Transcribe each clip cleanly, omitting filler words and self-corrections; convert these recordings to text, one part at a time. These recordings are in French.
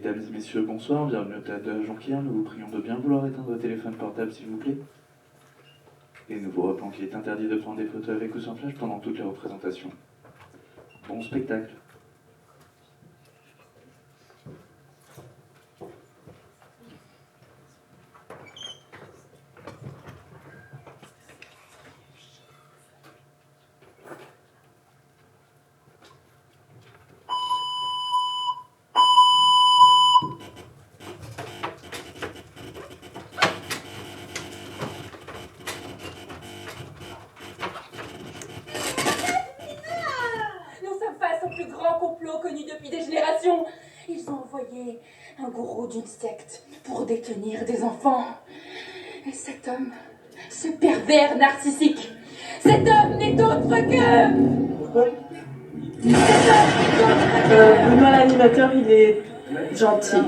Mesdames et messieurs, bonsoir, bienvenue au théâtre de la Jonquière. Nous vous prions de bien vouloir éteindre votre téléphone portable, s'il vous plaît. Et nous vous rappelons qu'il est interdit de prendre des photos avec ou sans flash pendant toutes les représentations. Bon spectacle. Ils ont envoyé un gourou d'une secte pour détenir des enfants. Et cet homme, ce pervers narcissique, cet homme n'est autre que... Benoît l'animateur, il est gentil.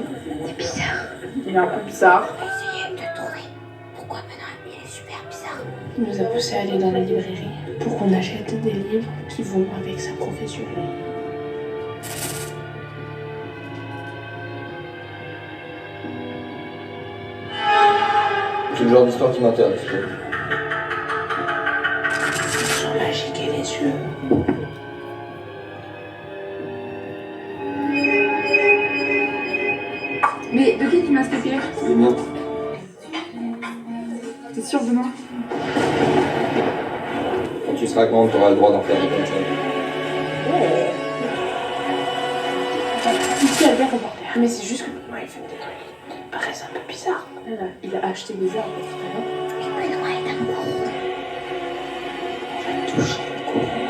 C'est bizarre. Il est un peu bizarre. Essayez de trouver pourquoi Benoît, il est super bizarre. Il nous a poussé à aller dans la librairie pour qu'on achète des livres qui vont avec sa profession. C'est le genre d'histoire qui m'intéresse. Ils sont magiques et les yeux. Mais de qui tu m'as inspiré? C'est bien. T'es sûr, Benoît? Quand tu seras grande, tu auras le droit d'en faire des comme ça. Ici, Albert reporter. Mais c'est juste que moi, il fait des trucs qui paraissent un peu bizarres. Il a acheté des arbres tout à l'heure. Mais Benoît est un gourou. J'ai touché le courant.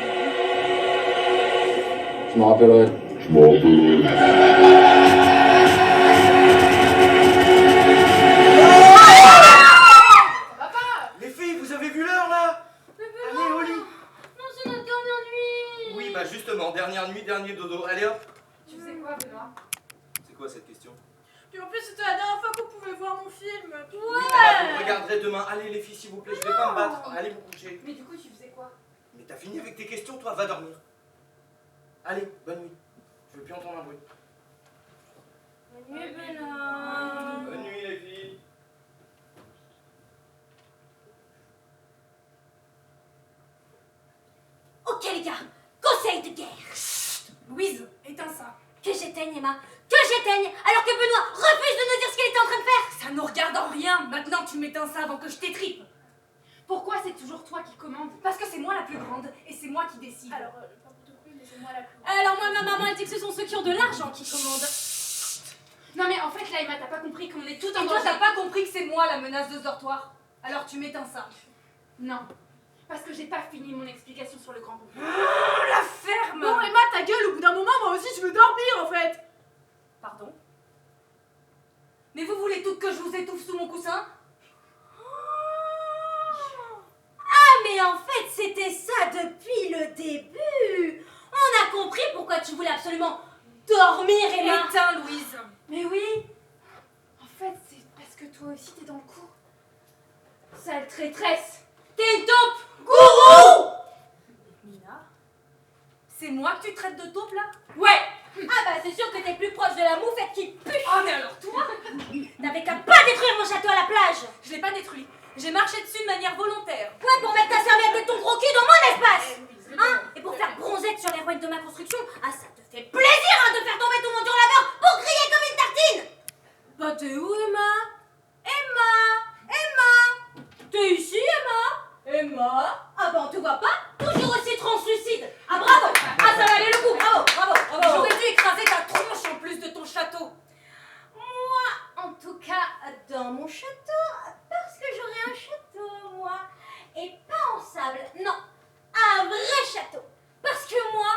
Je m'en rappellerai. Les filles, vous avez vu l'heure là? Allez au lit. Non, c'est notre dernière nuit. Oui, bah justement, dernière nuit, dernier dodo. Allez hop. Tu faisais quoi, Benoît? C'est quoi cette question? Puis en plus, c'était la dernière fois qu'on pouvait voir mon film. Oui, bah, vous regarderez demain. Allez les filles, s'il vous plaît, je vais pas me battre. Allez vous coucher. Mais du coup, tu faisais quoi? Mais t'as fini avec tes questions, toi, va dormir. Allez, bonne nuit. Je veux plus entendre un bruit. Bonne nuit, Benoît. Bonne nuit les filles. Ok les gars, conseil de guerre. Chut. Louise, éteins ça. Que j'éteigne Emma, que j'éteigne, alors que Benoît refuse de nous dire ce qu'il était en train de faire. Ça nous regarde en rien. Maintenant, tu m'éteins ça avant que je t'étripe. Pourquoi c'est toujours toi qui commande? Parce que c'est moi la plus grande et c'est moi qui décide. Alors, pas pour te couper, mais c'est moi la plus grande. Alors moi, ma maman, elle dit que ce sont ceux qui ont de l'argent qui commandent. Non mais en fait, là, Emma, t'as pas compris qu'on est tout en danger. Toi, t'as pas compris que c'est moi la menace de ce dortoir. Alors tu m'éteins ça. Non. Parce que j'ai pas fini mon explication sur le grand complot. La ferme! Bon, Emma, ta gueule, au bout d'un moment, moi aussi, je veux dormir, en fait! Pardon? Mais vous voulez toutes que je vous étouffe sous mon coussin? Ah mais en fait c'était ça depuis le début. On a compris pourquoi tu voulais absolument dormir Emma. Éteins, Louise! Mais oui. En fait, c'est parce que toi aussi, t'es dans le coup. Sale traîtresse! T'es une taupe gourou. Mina? C'est moi que tu traites de taupe, là? Ouais. Ah bah c'est sûr que t'es plus proche de la moufette qui pue. Oh mais alors toi? T'avais qu'à pas détruire mon château à la plage. Je l'ai pas détruit. J'ai marché dessus de manière volontaire. Ouais, pour mettre ta serviette et ton gros cul dans mon espace. Hein? Et pour faire bronzette sur les ruines de ma construction. Ah ça te fait plaisir hein, de faire tomber ton menton laveur pour griller comme une tartine. Bah t'es où, Emma? Emma! T'es ici, Emma? Emma? Ah bah on te voit pas. Toujours aussi translucide. Ah bravo. Ah ça valait le coup. Bravo, bravo, bravo. J'aurais dû écraser ta tronche en plus de ton château. Moi, en tout cas, dans mon château, parce que j'aurai un château, moi, et pas en sable, non, un vrai château. Parce que moi,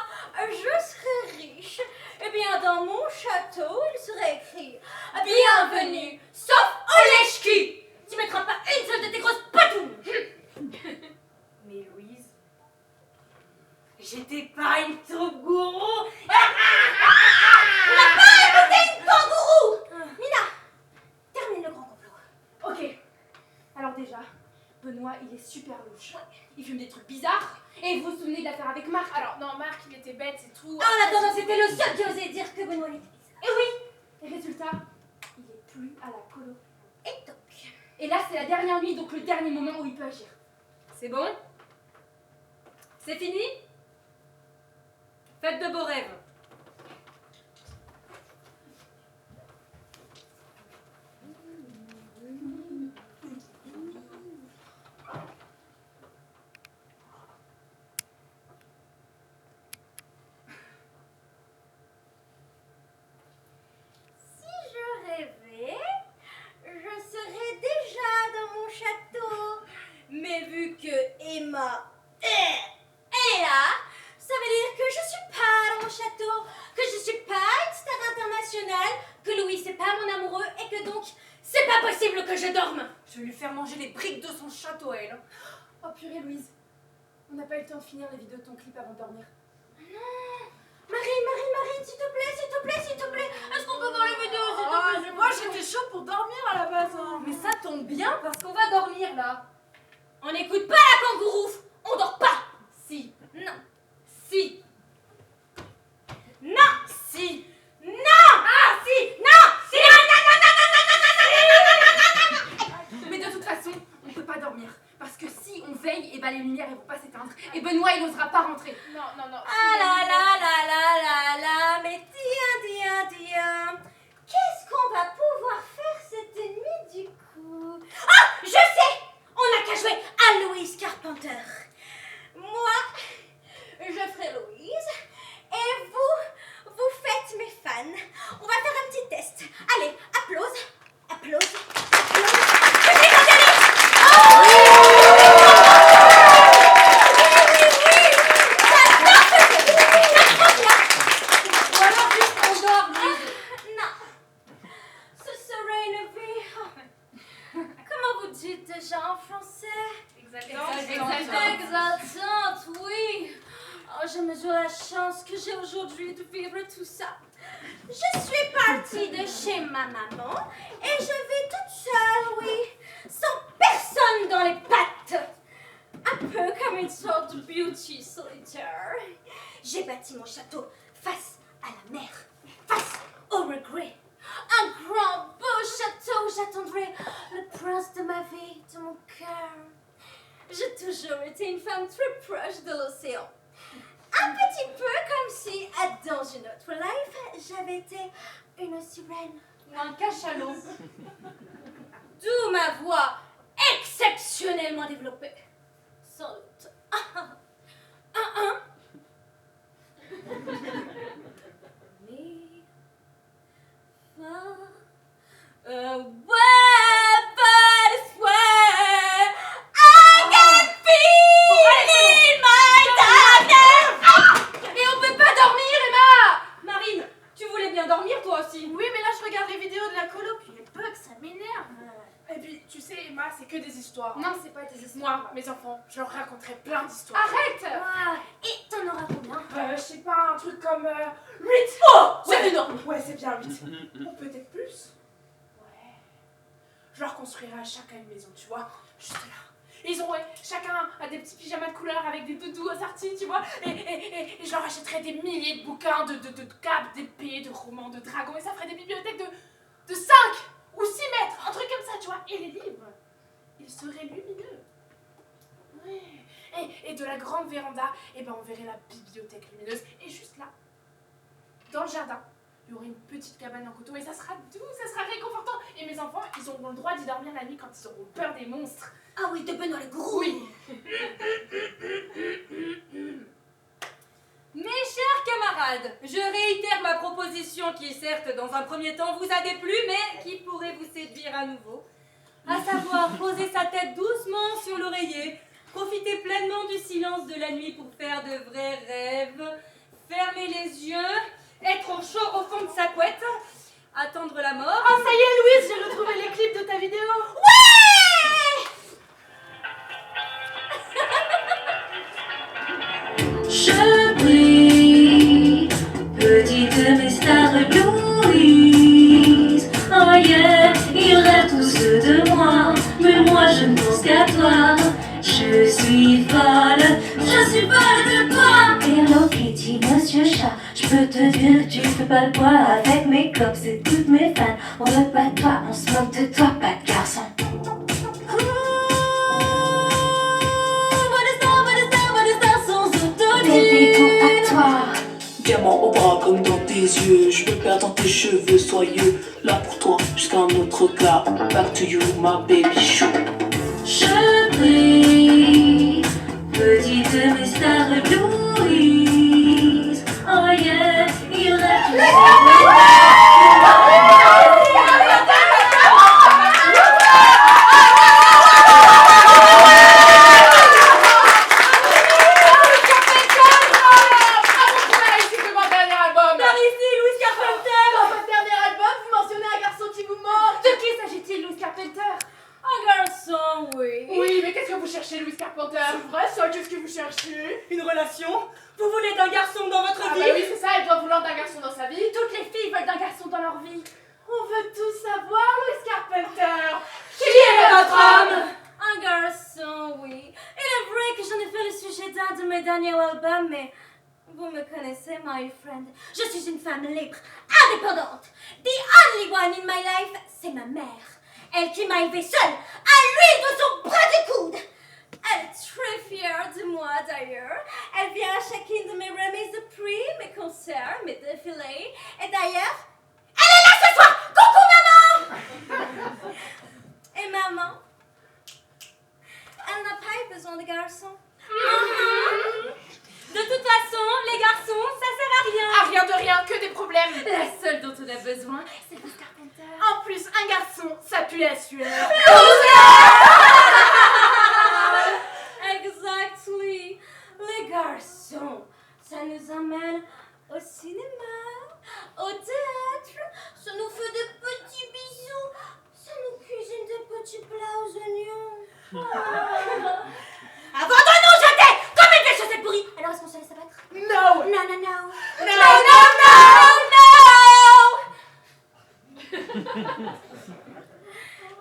je serai riche. Eh bien, dans mon château, il serait écrit « Bienvenue, sauf Oleshki !» Tu mettras pas une seule de tes grosses patounes. Mais Louise, j'étais pas une taupe gourou. On n'a pas écouté une kangourou. Mina, termine le grand complot. Ok, alors déjà, Benoît, il est super louche. Il fume des trucs bizarres. Et vous vous souvenez de l'affaire avec Marc? Alors non, Marc, il était bête, c'est tout. Ah, en attendant, c'était le seul qui osait dire que Benoît était bizarre. Et oui, Résultat, il est plus à la colo. Et donc, Et là, c'est la dernière nuit, donc le dernier moment où il peut agir. C'est bon? C'est fini? Faites de beaux rêves. si je rêvais, je serais déjà dans mon château. Mais vu que Emma est là, ça veut dire que je suis pas dans mon château, que je suis pas une star internationale, que Louis c'est pas mon amoureux et que donc c'est pas possible que je dorme. Je vais lui faire manger les briques de son château, elle. Oh purée, Louise. On n'a pas eu le temps de finir les vidéos de ton clip avant de dormir. Marie, s'il te plaît, est-ce qu'on peut voir les vidéos, s'il te plaît? Moi j'étais chaud pour dormir à la base. Hein. Mais ça tombe bien parce qu'on va dormir là. On n'écoute pas la kangourouf, on dort pas. Si. Non, Si. non, Si. non, ah si, non, si, Mais de toute façon, on peut pas dormir. Parce que si on veille, et ben les lumières elles vont pas s'éteindre. Et Benoît il n'osera pas rentrer. Non. Ah là, mais tiens, qu'est-ce qu'on va pouvoir faire cette nuit du coup? Ah, je sais, on n'a qu'à jouer à Louise Carpenter. Moi, je ferai Louise, et vous faites mes fans. On va faire un petit test. Allez, applause. Ou alors juste on dort, Louise. Non, ce serait une vie. Comment vous dites déjà en français? Exaltante, oui. Oh, je mesure la chance que j'ai aujourd'hui de vivre tout ça. Je suis partie de chez ma maman et je vis toute seule, oui, sans personne dans les pattes. Un peu comme une sorte de beauty solitaire. J'ai bâti mon château face à la mer, face au regret. Un grand, beau château où j'attendrai le prince de ma vie, de mon cœur. J'ai toujours été une femme très proche de l'océan. Un petit peu comme si, dans une autre life, j'avais été une sirène. Ou un cachalot. D'où ma voix exceptionnellement développée. Sans doute. Mi, fa, but I swear I can feel in my darkness. Et on peut pas dormir, Emma. Marine, tu voulais bien dormir toi aussi. Oui, mais là je regarde les vidéos de la colo, puis les bugs ça m'énerve. Et puis tu sais, Emma, c'est que des histoires. Non, c'est pas tes histoires. Moi, mes enfants, je leur raconterai plein d'histoires. Arrête. Ah, et t'en auras combien? Je sais pas, un truc comme 8. Oh, c'est Ouais. énorme. Ouais, c'est bien 8. Ou peut-être plus. Ouais. Je leur construirai à chacun une maison, tu vois. Juste là. Ils auraient chacun a des petits pyjamas de couleur avec des doudous assortis, tu vois. Et je leur achèterai des milliers de bouquins de capes, d'épées, de romans, de dragons. Et ça ferait des bibliothèques de 5 ou 6 mètres. Un truc comme ça, tu vois. Et les livres, ils seraient lumineux. Ouais. Et de la grande véranda, eh ben on verrait la bibliothèque lumineuse. Et juste là, dans le jardin, il y aurait une petite cabane en coton et ça sera doux, ça sera réconfortant. Et mes enfants, ils auront le droit d'y dormir la nuit quand ils auront peur des monstres. Ah oui, de Benoît le Gourou. Oui. Mes chers camarades, je réitère ma proposition qui, certes, dans un premier temps vous a déplu, mais qui pourrait vous séduire à nouveau. À savoir, poser sa tête doucement sur l'oreiller, profiter pleinement du silence de la nuit pour faire de vrais rêves, fermer les yeux, être au chaud au fond de sa couette, attendre la mort. Ah, ça y est, Louise, j'ai retrouvé les clips de ta vidéo. Je brille, petite mais star Louise. Oh yeah, ils rêvent tous de moi, mais moi je ne pense qu'à toi. Je suis folle de toi. Hello Kitty, Monsieur Chat, je peux te dire que tu fais pas le poids avec mes cops et toutes mes fans. On veut pas de toi, on se moque de toi, pas de garçon. Bébé, pour à toi. Diamant au bras comme dans tes yeux. Je me perds dans tes cheveux soyeux. Là pour toi jusqu'à un autre cas. Back to you my baby chou. Je brille, petite mes stars Louise. Oh yeah, il reste Louis Carpenter. C'est vrai ça, qu'est-ce que vous cherchez? Une relation? Vous voulez d'un garçon dans votre vie? Ah bah oui, c'est ça, elle doit vouloir d'un garçon dans sa vie. Toutes les filles veulent d'un garçon dans leur vie. On veut tout savoir, Louis Carpenter. Qui est votre homme? Un garçon, oui. Il est vrai que j'en ai fait le sujet d'un de mes derniers albums, mais vous me connaissez, my friend. Je suis une femme libre, indépendante. The only one in my life, c'est ma mère. Elle qui m'a élevée seule, à l'huile de son bras de coude. Elle est très fière de moi d'ailleurs. Elle vient à chacune de mes remises de prix, mes concerts, mes défilés. Et d'ailleurs, elle est là ce soir. Coucou maman. Et maman, elle n'a pas eu besoin de garçons. De toute façon, les garçons, ça sert à rien. Ah, rien de rien, que des problèmes. La seule dont on a besoin, c'est Louis Carpenter. En plus, un garçon, ça pue la sueur. Exactly. Les garçons, ça nous emmène au cinéma, au théâtre, ça nous fait de petits bisous, ça nous cuisine des petits plats aux oignons. Avant de nous jeter comme une vieille chaussette pourrie, alors est-ce qu'on se laisse abattre? No. Non, non, non. No, no,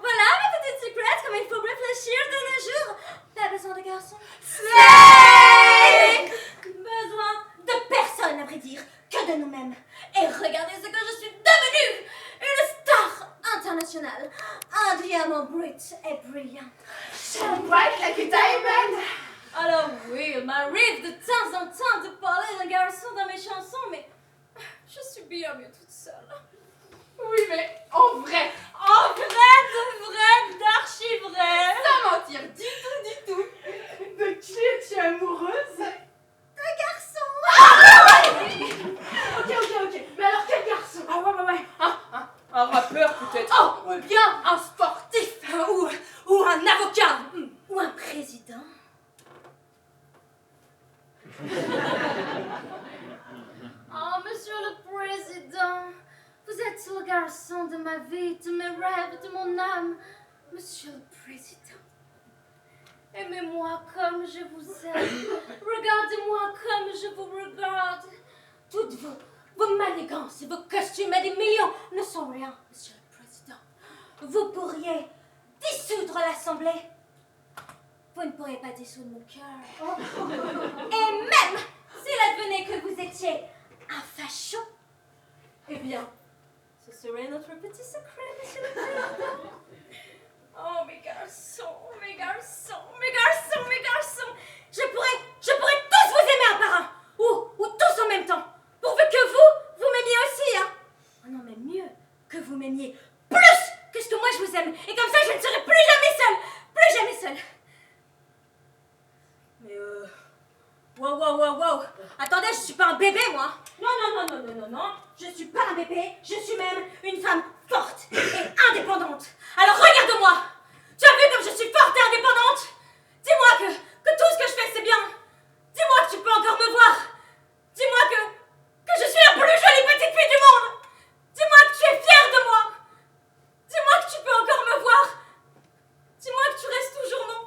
Voilà mes petites secrets, comme il faut réfléchir de nos jours. Pas besoin de garçons. Slay! Besoin de personne, à vrai dire, que de nous-mêmes. Et regardez ce que je suis devenue! Une star internationale. Un diamant brut et brillant. Shine bright like a diamond. Alors oui, il m'arrive de temps en temps de parler d'un garçon dans mes chansons, mais je suis bien mieux toute seule. Oui, mais en vrai. En vrai, de vrai, d'archi vrai. Sans mentir, du tout. De qui es-tu amoureuse? Un garçon. Ok. Mais alors quel garçon? Ah ouais. Un rappeur peut-être. Oh, ou bien un sportif. Ou un avocat. Ou un président. Oh, monsieur le président, vous êtes le garçon de ma vie, de mes rêves, de mon âme. Monsieur le président, aimez-moi comme je vous aime. Regardez-moi comme je vous regarde. Toutes vos manigances et vos costumes à des millions ne sont rien, monsieur le président. Vous pourriez dissoudre l'Assemblée. Vous ne pourrez pas dissoudre mon cœur. Et même s'il advenait que vous étiez un facho, eh bien, ce serait notre petit secret, monsieur le président. Oh, mes garçons. Je pourrais tous vous aimer un par un, ou tous en même temps, pourvu que vous m'aimiez aussi, hein. Oh non, mais mieux, que vous m'aimiez plus que ce que moi je vous aime, et comme ça je ne serai plus jamais seule. Mais wow. Attendez, je suis pas un bébé, moi. Non. Je suis pas un bébé, je suis même une femme forte et indépendante. Alors regarde-moi. Tu as vu comme je suis forte et indépendante? Dis-moi que tout ce que je fais, c'est bien. Dis-moi que tu peux encore me voir. Dis-moi que je suis la plus jolie petite fille du monde. Dis-moi que tu es fière de moi. Dis-moi que tu peux encore me voir. Dis-moi que tu restes toujours non.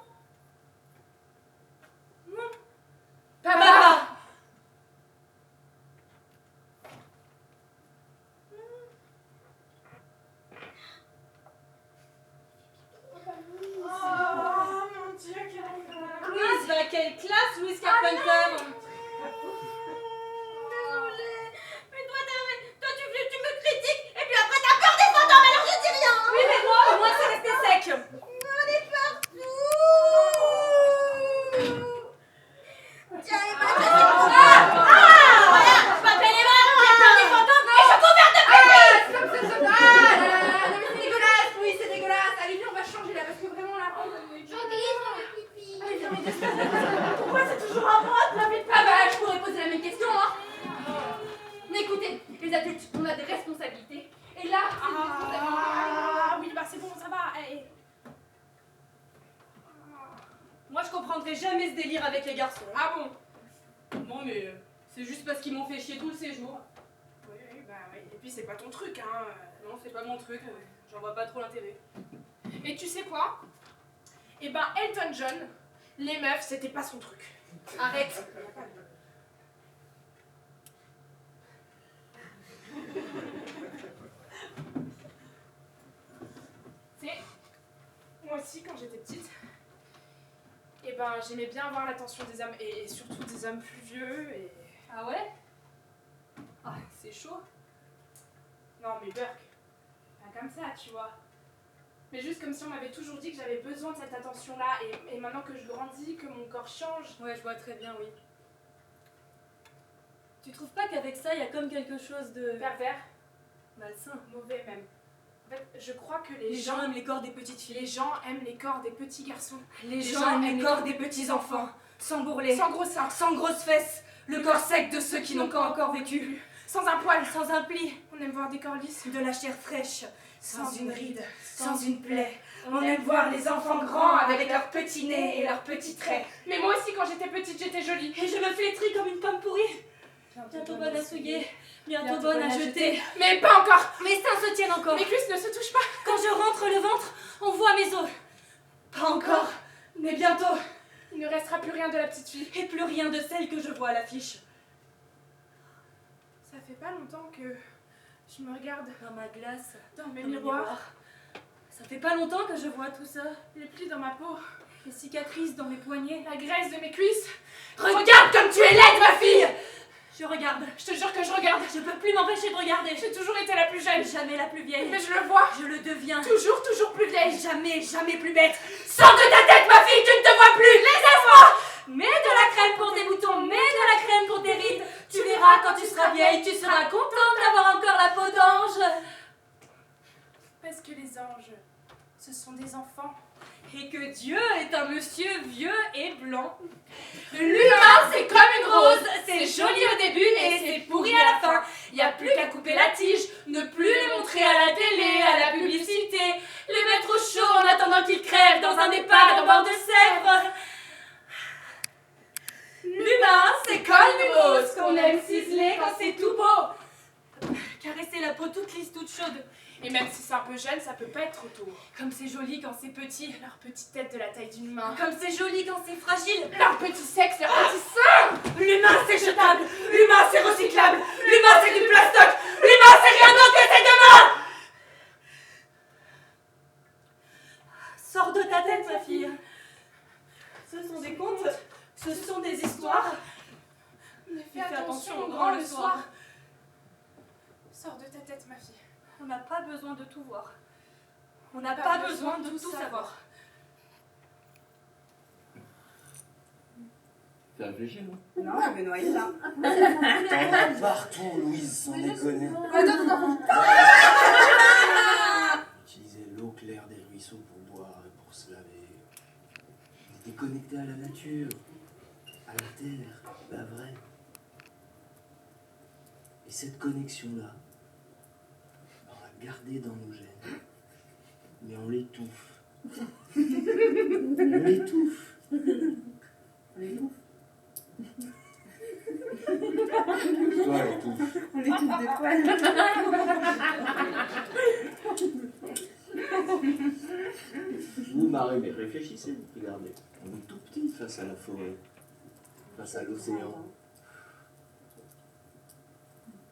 Papa. Oh mon Dieu, quelle classe, Louis Carpenter. pipi. Pourquoi c'est toujours à moi de laver le Ah bah, je pourrais poser la même question, hein. Mais écoutez, les adultes, on a des responsabilités. Et là, c'est une responsabilité. Ah oui, bah c'est bon, ça va. Eh. Moi, je comprendrai jamais ce délire avec les garçons. Ah bon? Bon, mais c'est juste parce qu'ils m'ont fait chier tout le séjour. Oui, bah oui. Et puis c'est pas ton truc, hein. Non, c'est pas mon truc, j'en vois pas trop l'intérêt. Et tu sais quoi? Eh ben Elton John, les meufs, c'était pas son truc. Arrête. Tu sais, moi aussi quand j'étais petite, eh ben j'aimais bien avoir l'attention des hommes, et surtout des hommes plus vieux, et... Ah ouais? Ah, c'est chaud. Non mais Burke, pas comme ça, tu vois. Mais juste comme si on m'avait toujours dit que j'avais besoin de cette attention-là, et maintenant que je grandis, que mon corps change... Ouais, je vois très bien, oui. Tu trouves pas qu'avec ça, il y a comme quelque chose de... Pervers, malsain? mauvais même. En fait, je crois que Les gens aiment les corps des petites filles. Les gens aiment les corps des petits garçons. Les gens aiment les corps des petits enfants. Sans bourrelet. Sans gros seins. Sans grosses fesses. Le corps sec de ceux qui n'ont pas encore vécu. Sans un poil. Sans un pli. On aime voir des corps lisses. De la chair fraîche. Sans une ride. Sans Sans une plaie. On aime voir les enfants grands avec leurs petits nez et leurs petits traits. Mais moi aussi, quand j'étais petite, j'étais jolie. Et je me flétris comme une pomme pourrie. Bientôt bonne à souiller. Bientôt bonne à jeter. Mais pas encore. Mes seins se tiennent encore. Mes cuisses ne se touchent pas. Quand je rentre le ventre, on voit mes os. Pas encore, mais bientôt. Il ne restera plus rien de la petite fille. Et plus rien de celle que je vois à l'affiche. Ça fait pas longtemps que je me regarde Dans ma glace, dans mes dans le miroirs. Ça fait pas longtemps que je vois tout ça. Les plis dans ma peau. Les cicatrices dans mes poignets. La graisse de mes cuisses. Regarde comme tu es laide, ma fille! Je regarde. Je te jure que je regarde. Je peux plus m'empêcher de regarder. J'ai toujours été la plus jeune. Jamais la plus vieille. Mais je le vois. Je le deviens. Toujours plus vieille. Jamais, jamais plus bête. Sors de ta tête, ma fille, tu ne te vois plus. Laisse-moi. Mets de la crème pour tes boutons, mets de la crème pour tes rides. Tu verras, quand tu seras vieille, tu seras contente d'avoir encore la peau d'ange. Parce que les anges, ce sont des enfants. Et que Dieu est un monsieur vieux et blanc. L'humain, c'est comme une rose. C'est joli au début et c'est pourri à la fin. Y a plus qu'à couper la tige, ne plus les montrer à la télé, à la publicité, les mettre au chaud en attendant qu'ils crèvent dans un EHPAD en bord de Sèvres. L'humain, c'est comme une rose qu'on aime ciseler quand c'est tout beau. Caresser la peau toute lisse, toute chaude. Et même si c'est un peu jeune, ça peut pas être trop tôt. Comme c'est joli quand c'est petit. Leur petite tête de la taille d'une main. Comme c'est joli quand c'est fragile. Leur petit sexe, leur petit sein. L'humain c'est jetable. L'humain c'est recyclable. L'humain c'est du plastoc. L'humain c'est rien d'autre que ses deux mains. Sors de ta tête, ma fille. Ce sont des contes. Ce sont des histoires. Mais fais attention au grand le soir. Sors de ta tête, ma fille. On n'a pas besoin de tout voir. On n'a pas besoin de tout savoir. T'as réfléchi, non? Non, je vais noyer là. T'en as partout, Louise, sans déconner. Utiliser l'eau claire des ruisseaux pour boire et pour se laver. On était connecté à la nature, à la terre, la vraie. Et cette connexion-là, on l'a gardée dans nos gènes. Mais on l'étouffe. On l'étouffe. On l'étouffe. Toi, l'étouffe. On l'étouffe des poils. Vous, Marie, mais réfléchissez, regardez. On est tout petit face à la forêt, face à l'océan.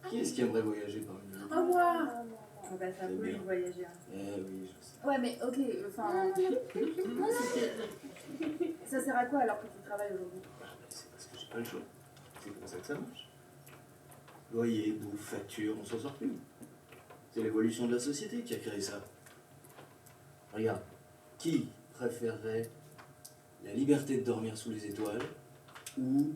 Qui est-ce qui aimerait voyager parmi nous? Oh, moi. On va C'est faire bien. plus voyager. Eh oui, je sais. Ouais, mais ok, enfin. Ça sert à quoi alors que tu travailles aujourd'hui? Ah, mais c'est parce que j'ai pas le choix. C'est comme ça que ça marche. Loyer, bouffe, facture, on s'en sort plus. C'est l'évolution de la société qui a créé ça. Regarde, qui préférerait la liberté de dormir sous les étoiles ou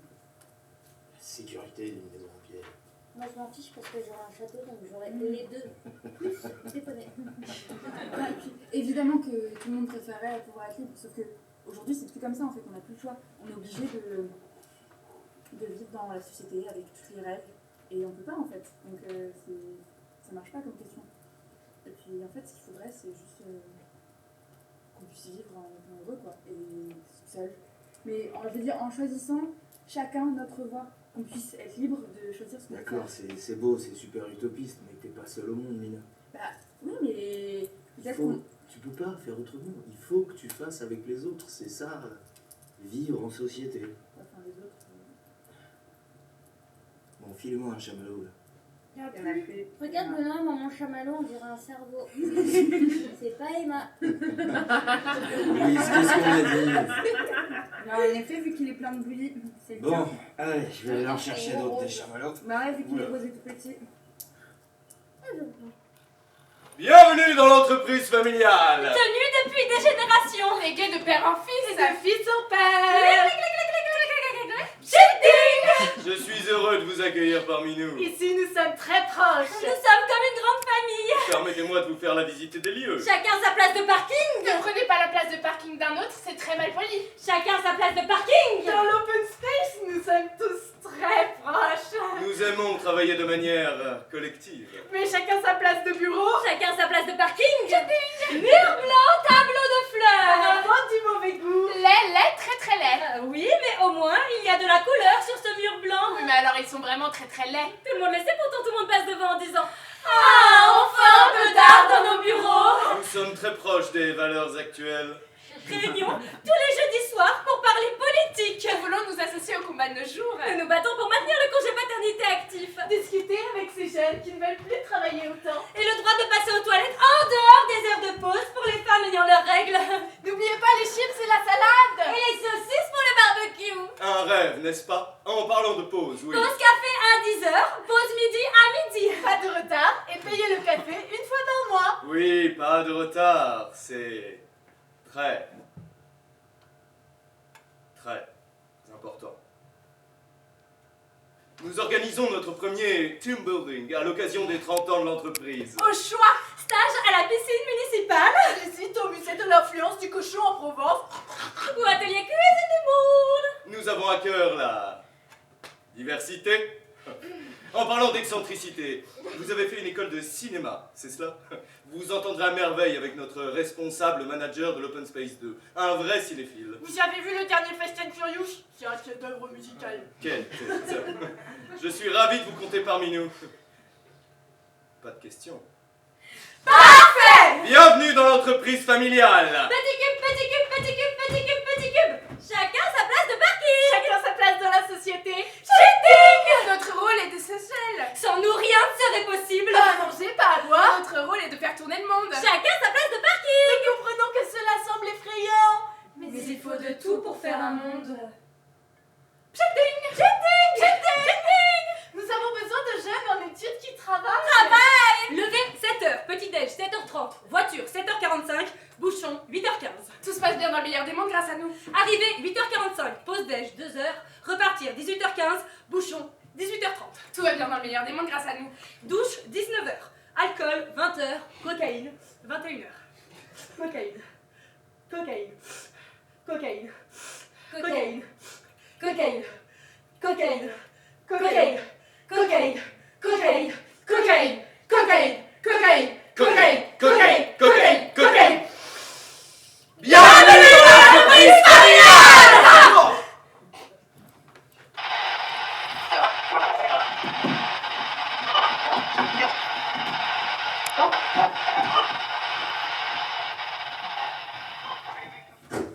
la sécurité d'une maison en pierre? Moi je m'en fiche parce que j'aurai un château donc j'aurai les deux. Plus des poneys. Ouais, et puis, évidemment que tout le monde préférerait pouvoir être libre, sauf que aujourd'hui c'est plus comme ça en fait, on n'a plus le choix. On est obligé de vivre dans la société avec toutes les règles et on peut pas en fait. Donc ça marche pas comme question. Et puis en fait ce qu'il faudrait c'est juste qu'on puisse vivre en étant heureux quoi, et seul. Mais je veux dire en choisissant chacun notre voie, qu'on puisse être libre de choisir ce qu'on veut faire. D'accord, c'est beau, c'est super utopiste, mais t'es pas seul au monde, Mina. Bah oui, mais peut-être Tu peux pas faire autrement. Il faut que tu fasses avec les autres. C'est ça, vivre en société. Enfin, les autres. Bon, file-moi un chamallow là. Il y en a plus. Regarde le nom, mon chamallow, on dirait un cerveau. C'est pas Emma. Louise, qu'est-ce qu'on a dit? Non, en effet, vu qu'il est plein de bouillie, c'est bien. Bon, allez, je vais aller en chercher d'autres des chamallows. Bah ouais, vu qu'il est posé tout petit. Bienvenue dans l'entreprise familiale. Tenue depuis des générations. Légué de père en fils, sa fille son père. Je suis heureux de vous accueillir parmi nous. Ici, nous sommes très proches. Nous sommes comme une grande famille. Permettez-moi de vous faire la visite des lieux. Chacun sa place de parking. Ne prenez pas la place de parking d'un autre, c'est très mal poli. Chacun sa place de parking. Dans l'open space, nous sommes tous très proches. Nous aimons travailler de manière collective. Mais chacun sa place de bureau. Chacun sa place de parking. Mur blanc, tableau de fleurs. Vraiment du mauvais goût. Laid, très très laid. Oui, mais au moins, il y a de la couleur sur ce mur blanc. Oui, mais alors ils sont vraiment très très laids. Tout le monde le sait, pourtant tout le monde passe devant en disant ah, enfin un peu d'art dans nos bureaux. Nous sommes très proches des valeurs actuelles. Réunion tous les jeudis soirs pour parler politique. Nous voulons nous associer au combat de nos jours. Nous nous battons pour maintenir le congé paternité actif. Discuter avec ces jeunes qui ne veulent plus travailler autant. Et le droit de passer aux toilettes en dehors des heures de pause pour les femmes ayant leurs règles. N'oubliez pas les chips et la salade. Et les saucisses pour le barbecue. Un rêve, n'est-ce pas? En parlant de pause, oui. Pause café à 10h, pause midi à midi. Pas de retard et payez le café une fois dans le mois. Oui, pas de retard. C'est très important. Nous organisons notre premier team building à l'occasion des 30 ans de l'entreprise. Au choix. Stage à la piscine municipale. Visite au musée de l'influence du cochon en Provence. Ou atelier cuisine du monde. Nous avons à cœur la diversité. En parlant d'excentricité, vous avez fait une école de cinéma, c'est cela? Vous entendrez à merveille avec notre responsable manager de l'Open Space 2, un vrai cinéphile. Vous avez vu le dernier Fast and Furious? C'est un chef-d'œuvre musical. Quel tête. Je suis ravi de vous compter parmi nous. Pas de questions. Parfait! Bienvenue dans l'entreprise familiale. Petit cube, petit cube, petit cube, petit cube, petit cube. Chacun sa place de parking. Chacun sa place dans la société. Cheating. Notre rôle est de se seul. Sans nous, rien ne serait possible. Ah non, j'ai pas à boire. Notre rôle est de faire tourner le monde. Chacun sa place de parking. Nous comprenons que cela semble effrayant. Mais il faut de tout pour faire un monde. Cheating! Cheating! Cheating! Nous avons besoin de jeunes en études qui travaillent. Levé 7h, petit-déj 7h30, voiture 7h45, bouchon 8h15. Tout se passe bien dans le meilleur des mondes grâce à nous. Arrivée 8h45, pause-déj 2h, repartir 18h15, bouchon 18h30. Tout va bien dans le meilleur des mondes grâce à nous. Douche 19h, alcool 20h, cocaïne 21h. Cocaïne, cocaïne, cocaïne, cocaïne, cocaïne, cocaïne, cocaïne, cocaïne, cocaïne, cocaïne, cocaïne, cocaïne, cocaïne, cocaïne, cocaïne, cocaïne. Bienvenue dans l'entreprise familiale.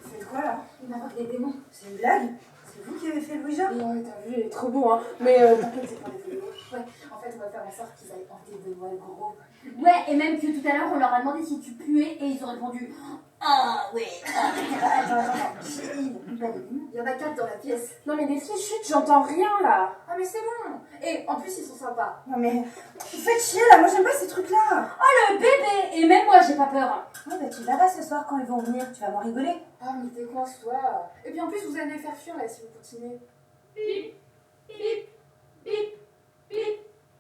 C'est quoi là? Il m'invoque des démons. C'est une blague? C'est vous qui avez fait le Ouija? Ouais, t'as vu, il est trop beau, hein. Mais t'inquiète, c'est pas des démons. Ouais, en fait, on va faire en sorte qu'ils aillent hanter de moi gros. Ouais, et même que tout à l'heure, on leur a demandé si tu puais et ils ont répondu ah ouais. Attends. Il y en a 4 dans la pièce. Non mais les filles, chut, j'entends rien là. Ah mais c'est bon. Et en plus, ils sont sympas. Non mais, vous faites chier là, moi j'aime pas ces trucs-là. Oh le bébé. Et même moi, j'ai pas peur. Ouais bah tu verras ce soir quand ils vont venir, tu vas m'en rigoler. Ah mais t'es quoi, toi? Et puis en plus, vous allez les faire fuir là si vous continuez. Bip, bip, bip, bip,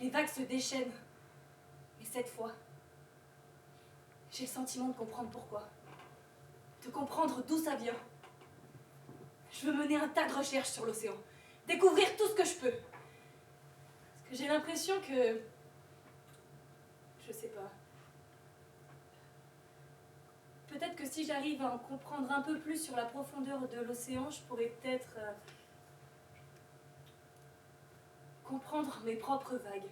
Les vagues se déchaînent. Mais cette fois, j'ai le sentiment de comprendre pourquoi. De comprendre d'où ça vient. Je veux mener un tas de recherches sur l'océan. Découvrir tout ce que je peux. Parce que j'ai l'impression que... Je sais pas. Peut-être que si j'arrive à en comprendre un peu plus sur la profondeur de l'océan, je pourrais peut-être... comprendre mes propres vagues.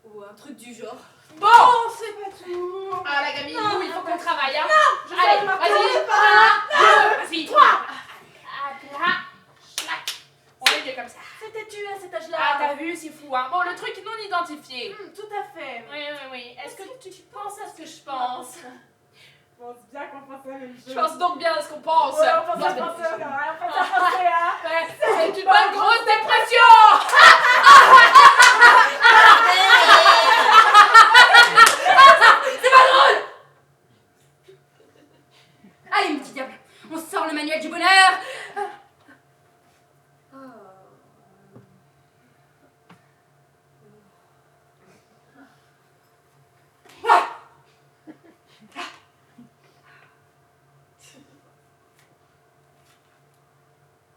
Ou un truc du genre. Bon, c'est pas tout. Ah, la gamine, nous, il faut qu'on travaille, hein. Non, allez, vas-y, vas-y, 3. Là, schlac. On est mieux comme ça. C'était tu à cet âge-là. Ah, t'as vu, c'est fou, hein. Bon, le truc non identifié. Tout à fait. Oui. Est-ce que tu penses à ce que je pense? Je pense bien qu'on pense à la même chose. Je pense donc bien à ce qu'on pense. Ouais, on pense à penser, hein. Ouais, c'est une bonne grosse dépression. C'est pas drôle. Allez, mon petit diable, on sort le manuel du bonheur.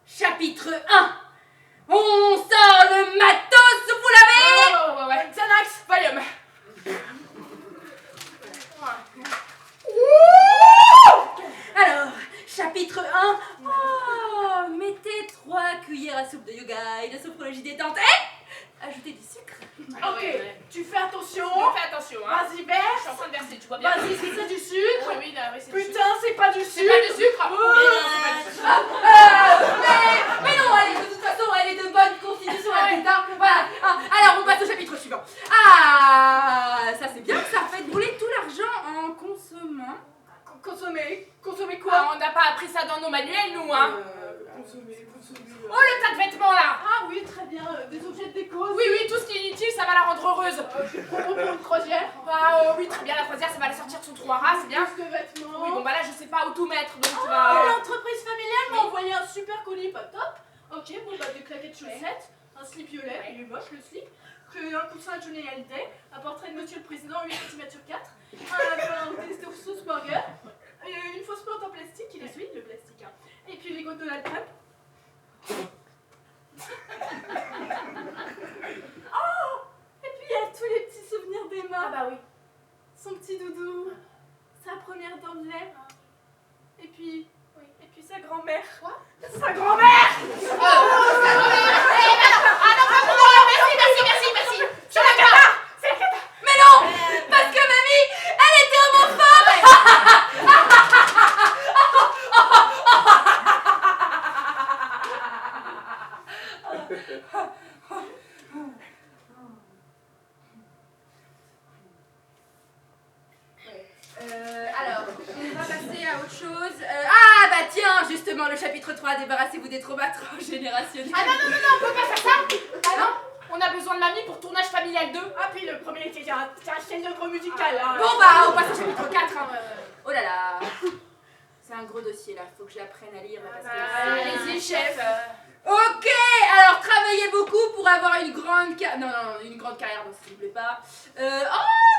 Chapitre 1. On sort le matos, vous l'avez? Ouais. Xanax, Valium. Alors, chapitre 1. Oh, mettez 3 cuillères à soupe de yoga et de sophrologie détente et ajoutez du sucre. Ok, tu fais attention. Fais attention, hein. Vas-y, Je verse. suis en train de verser, tu vois bien. Vas-y, si c'est du sucre. Oui, là, oui, c'est du sucre. Putain, c'est pas du sucre. C'est pas du sucre. Oh. Mais non, elle est de toute façon, elle est de bonne constitution, elle est voilà. Alors, on passe au chapitre suivant. Ah, ça c'est bien, ça fait brûler tout l'argent en consommant. Consommer quoi? Ah, on n'a pas appris ça dans nos manuels, nous, hein. Consommer. Oh, le tas de vêtements, là. Ah oui, très bien, des objets de déco. Oui, tout ce qui est inutile, ça va la rendre heureuse. Pour une croisière. Ah, oui, très bien, la croisière, ça va la sortir de son trou à rats, c'est bien. Plus de vêtements. Oui, bon, bah là, je sais pas où tout mettre, donc tu vas... L'entreprise familiale m'a envoyé un super colis, pas top. Ok, bon bah des claquettes chaussettes, un slip violet, il est moche le slip, un coussin Johnny Hallyday, un portrait de Monsieur le Président 8 cm sur 4, un test de sauce burger, une fausse plante en plastique, il est solide le plastique, hein. Et puis les gouttes de Donald Trump. Oh, et puis il y a tous les petits souvenirs d'Emma. Ah bah oui. Son petit doudou, sa première dent de lèvre, et puis sa grand-mère. Quoi? Sa grand-mère. Sa grand-mère. Ah non, pas pour moi. Merci. Sur la cata. C'est la cata. Mais non, parce que mamie, elle était homophobe. Alors, on va passer à autre chose. Ah bah tiens, justement, le chapitre 3, débarrassez-vous des traumas transgénérationnels. Ah non, on peut pas faire ça. Ah non, on a besoin de mamie pour tournage familial 2. Ah puis le premier était un chef-d'œuvre musical. Ah, hein. bon bah, on passe au chapitre 4. Hein. Oh là là, c'est un gros dossier là, faut que j'apprenne à lire. Parce que... Allez-y, chef. Ok, alors travaillez beaucoup pour avoir une grande carrière. Non, une grande carrière, non, s'il vous plaît pas.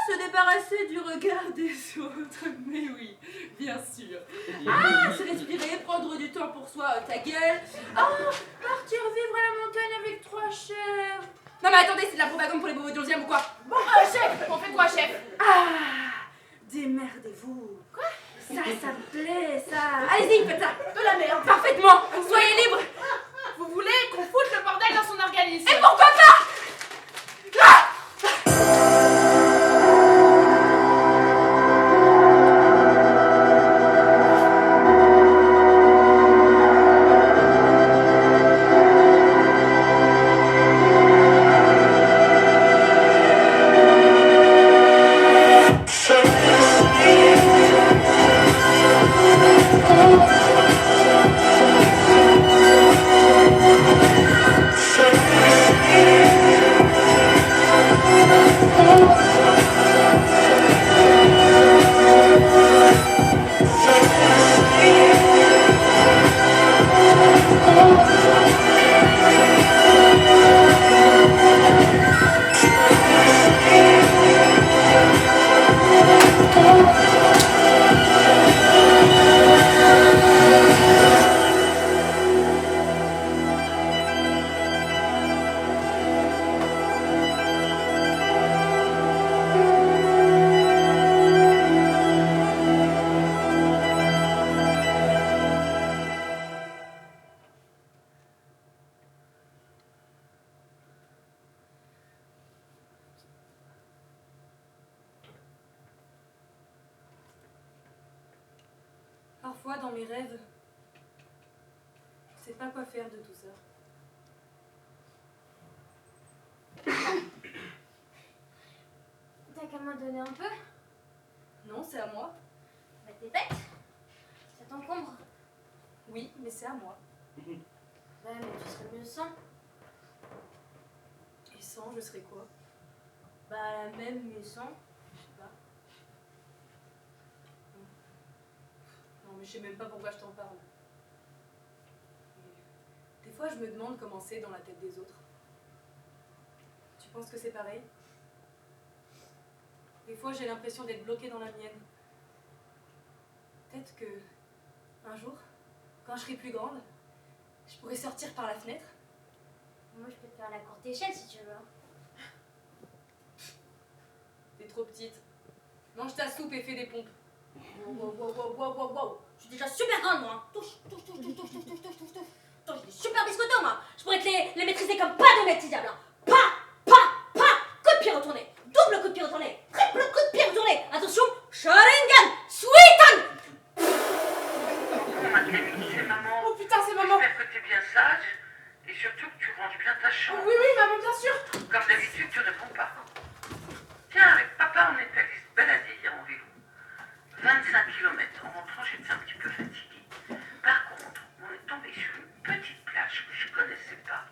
Se débarrasser du regard des autres. Mais oui, bien sûr. Ah, se respirer, prendre du temps pour soi, ta gueule. Partir vivre à la montagne avec 3 chèvres. Non mais attendez, c'est de la propagande pour les bobos de 11e ou quoi? Bon, chef, on fait quoi, chef? Démerdez-vous. Quoi? Ça me plaît, ça. Allez-y, faites ça. De la merde. Parfaitement. Soyez libres. Vous voulez qu'on foute le bordel dans son organisme? Et pourquoi pas? Yeah. parfois dans mes rêves, je sais pas quoi faire de tout ça. T'as qu'à m'en donner un peu? Non, c'est à moi. Bah t'es bête. Ça t'encombre. Oui, mais c'est à moi. Bah mais tu serais mieux sans. Et sans, je serais quoi? Bah la même mais sans. Je sais pas. Non, mais je sais même pas pourquoi je t'en parle. Des fois, je me demande comment c'est dans la tête des autres. Tu penses que c'est pareil? Des fois, j'ai l'impression d'être bloquée dans la mienne. Peut-être que, un jour, quand je serai plus grande, je pourrai sortir par la fenêtre. Moi je peux te faire la courte échelle si tu veux. T'es trop petite. Mange ta soupe et fais des pompes. Wow. Je suis déjà super grande moi. Touche. J'ai des super biscottos moi. Je pourrais te les maîtriser comme pas de mes petits diables. Pa. Coup de pied retourné. Double coup de pied retourné. Triple coup de pied retourné. Attention. Sharingan. Sweetan. C'est maman. Oh putain, c'est maman. J'espère que t'es bien sage et surtout que tu ranges bien ta chambre. Oui, maman, bien sûr. Comme d'habitude, tu réponds pas. Tiens, avec papa, on est allé se balader hier en vélo. 25 km. En rentrant, j'étais un petit peu fatiguée. Par contre, on est tombé sur une petite plage que je connaissais pas.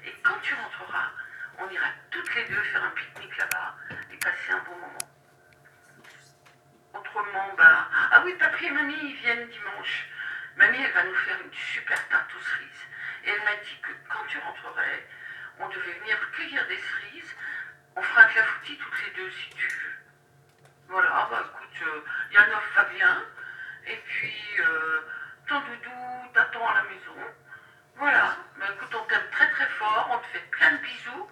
Et quand tu rentreras, on ira toutes les deux faire un pique-nique là-bas et passer un bon moment. Autrement, ah oui, papy et mamie, ils viennent dimanche. Mamie, elle va nous faire une super tarte aux cerises. Et elle m'a dit que quand tu rentrerais, on devait venir cueillir des cerises. On fera un clafoutis toutes les deux si tu veux. Voilà, écoute, Yanov va bien. Et puis, ton doudou t'attend à la maison. Voilà, écoute, on t'aime très très fort, on te fait plein de bisous.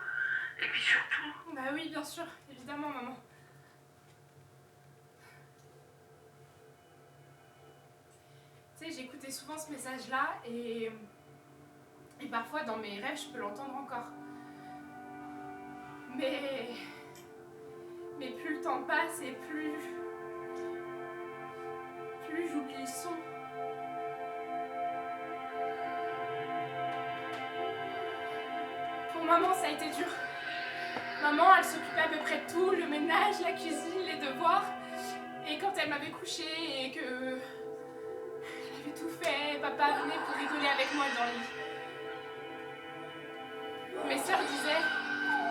Et puis surtout... Bah oui, bien sûr, évidemment, maman. Tu sais, j'écoutais souvent ce message-là et parfois dans mes rêves, je peux l'entendre encore. Mais plus le temps passe et plus j'oublie le son. Pour maman, ça a été dur. Maman, elle s'occupait à peu près de tout, le ménage, la cuisine, les devoirs. Et quand elle m'avait couchée et que elle avait tout fait, papa venait pour rigoler avec moi dans le lit. Mes sœurs disaient...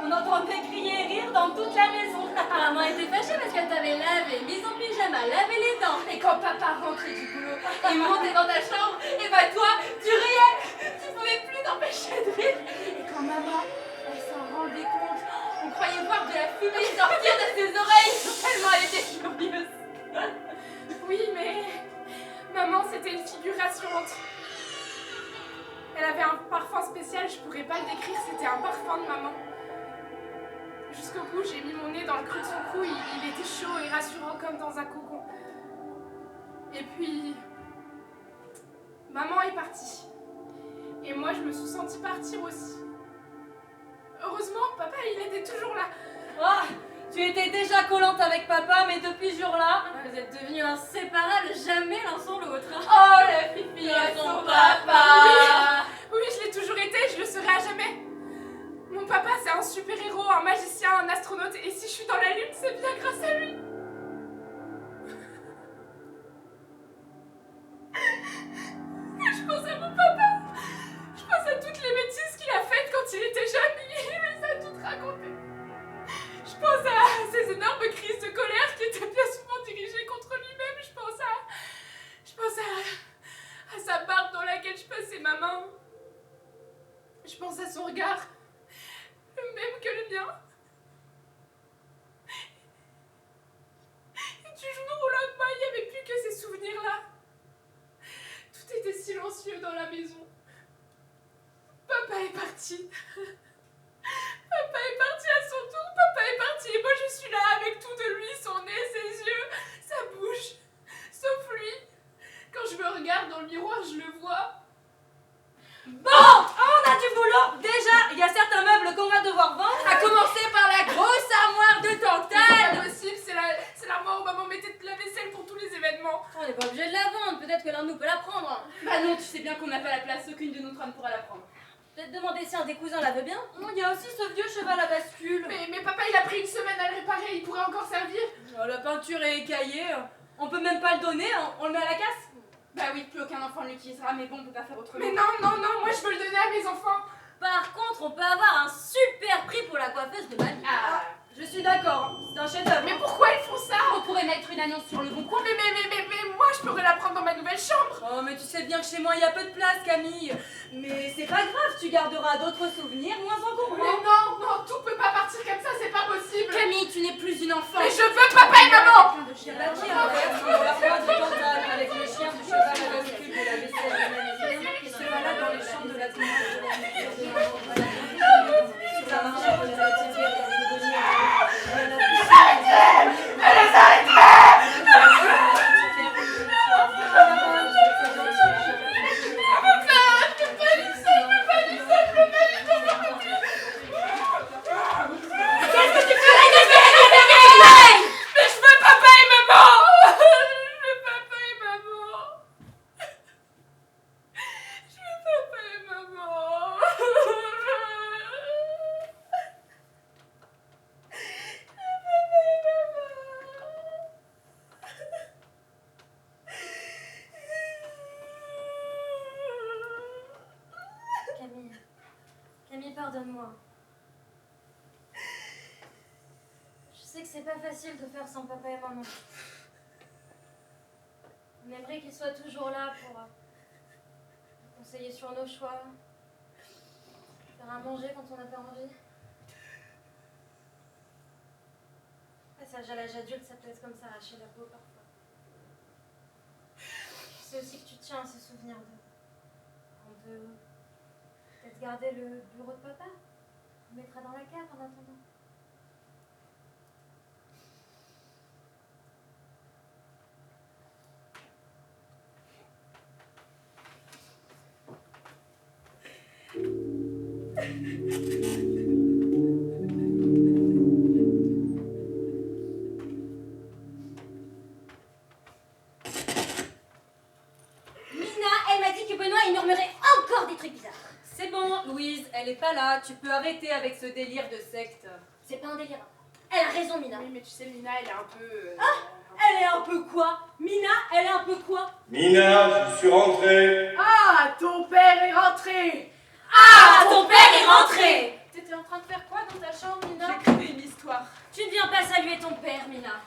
On entendait crier et rire dans toute la maison. Maman était fâchée parce qu'elle t'avait lavé, mise en pyjama, lavé les dents. Et quand papa rentrait du boulot et montait dans ta chambre, et bah toi, tu riais. Tu pouvais plus t'empêcher de rire. Et quand maman, elle s'en rendait compte, on croyait voir de la fumée sortir de ses oreilles tellement elle était furieuse. Oui, mais maman, c'était une figuration. Elle avait un parfum spécial, je pourrais pas le décrire, c'était un parfum de maman. Jusqu'au bout, j'ai mis mon nez dans le creux de son cou, il était chaud et rassurant comme dans un cocon. Et puis, maman est partie. Et moi, je me suis sentie partir aussi. Heureusement, papa, il était toujours là. Oh, tu étais déjà collante avec papa, mais depuis ce jour-là, vous êtes devenus inséparables, jamais l'un sans l'autre. Oh, la fifi à son papa. Oui, je l'ai toujours été, je le serai à jamais. Mon papa, c'est un super-héros, un magicien, un astronaute, et si je suis dans la lune, c'est bien grâce à lui. Je pense à mon papa. Je pense à toutes les bêtises qu'il a faites quand il était jeune, il les a toutes racontées. Je pense à ces énormes crises de colère qui étaient bien souvent dirigées contre lui-même. Je pense à sa barbe dans laquelle je passais ma main. Je pense à son regard, le même que le mien. Et du jour au lendemain, il n'y avait plus que ces souvenirs-là. Tout était silencieux dans la maison. Papa est parti. Papa est parti à son tour, papa est parti et moi je suis là avec tout de lui, son nez, ses yeux, sa bouche. Sauf lui. Quand je me regarde dans le miroir, je le vois. Bon, on a du boulot. Déjà, il y a certains meubles qu'on va devoir vendre, à commencer par la grosse armoire de C'est Tantale. pas possible, c'est l'armoire où maman mettait de la vaisselle pour tous les événements. On n'est pas obligé de la vendre, peut-être que l'un de nous peut la prendre. Bah non, tu sais bien qu'on n'a pas la place, aucune de nous trois ne pourra la prendre. Peut-être demander si un des cousins la veut bien. Il y a aussi ce vieux cheval à bascule. Mais papa, il a pris une semaine à le réparer, il pourrait encore servir. Oh, la peinture est écaillée. On peut même pas le donner, on le met à la casse. Bah oui, plus aucun enfant ne l'utilisera, mais bon, on peut pas faire autrement. Mais non, moi je veux le donner à mes enfants. Par contre, on peut avoir un super prix pour la coiffeuse de mamie. Ah, je suis d'accord, c'est un chef-d'œuvre. Mais pourquoi ils font ça? on pourrait mettre une annonce sur le bon coin. Mais moi je pourrais la prendre dans ma nouvelle chambre. Oh, mais tu sais bien que chez moi il y a peu de place, Camille. Mais c'est pas grave, tu garderas d'autres souvenirs moins encombrants. Mais non, tout peut pas partir comme ça, c'est pas possible. Camille, tu n'es plus une enfant. Mais je veux papa et maman. J'ai la tire dans la foi de Cantal avec le chien du cheval à bascule de la vaisselle qui se balade dans les champs de la tomate de la ça marche pour les attirer. Camille, pardonne-moi. Je sais que c'est pas facile de faire sans papa et maman. On aimerait qu'ils soient toujours là pour conseiller sur nos choix, faire à manger quand on n'a pas envie. Passage à l'âge adulte, ça peut être comme s'arracher la peau parfois. Je sais aussi que tu tiens à ce souvenir d'eux. On peut peut-être garder le bureau de papa. On le mettra dans la cave en attendant. Elle m'a dit que Benoît il murmurait encore des trucs bizarres. C'est bon, Louise, elle est pas là. Tu peux arrêter avec ce délire de secte. C'est pas un délire. Elle a raison, Mina. Oui, mais tu sais, Mina, elle est un peu... Elle est un peu quoi? Mina, elle est un peu quoi? Mina, je suis rentré. Ah, ton père est rentré. Ah, ton père est rentré. T'étais en train de faire quoi dans ta chambre, Mina? J'écrivais une histoire. Tu ne viens pas saluer ton père, Mina.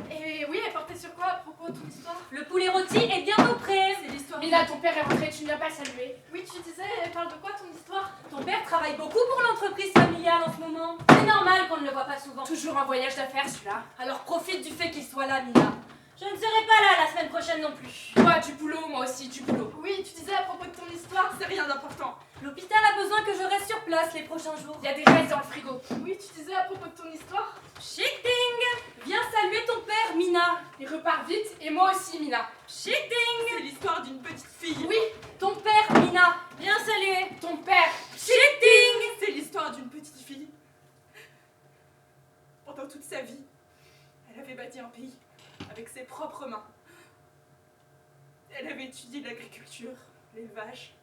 Et oui, elle portait sur quoi à propos de ton histoire? Le poulet rôti est bientôt prêt. C'est l'histoire. Mina, ton père est rentré, tu ne viens pas le saluer. Oui, tu disais, elle parle de quoi ton histoire? Ton père travaille beaucoup pour l'entreprise familiale en ce moment. C'est normal qu'on ne le voit pas souvent. Toujours un voyage d'affaires, celui-là. Alors profite du fait qu'il soit là, Mina. Je ne serai pas là la semaine prochaine non plus. Toi, du boulot, moi aussi, du boulot. Oui, tu disais à propos de ton histoire, c'est rien d'important. L'hôpital a besoin que je reste sur place les prochains jours. Il y a des restes dans le frigo. Oui, tu disais à propos de ton histoire. Chic ding! Viens saluer ton père, Mina. Il repart vite, et moi aussi, Mina. Chic ding! C'est l'histoire d'une petite fille. Oui, Ton père, Mina. Viens saluer. ton père. Chic ding! C'est l'histoire d'une petite fille. Pendant toute sa vie, elle avait bâti un pays avec ses propres mains. Elle avait étudié l'agriculture, l'élevage.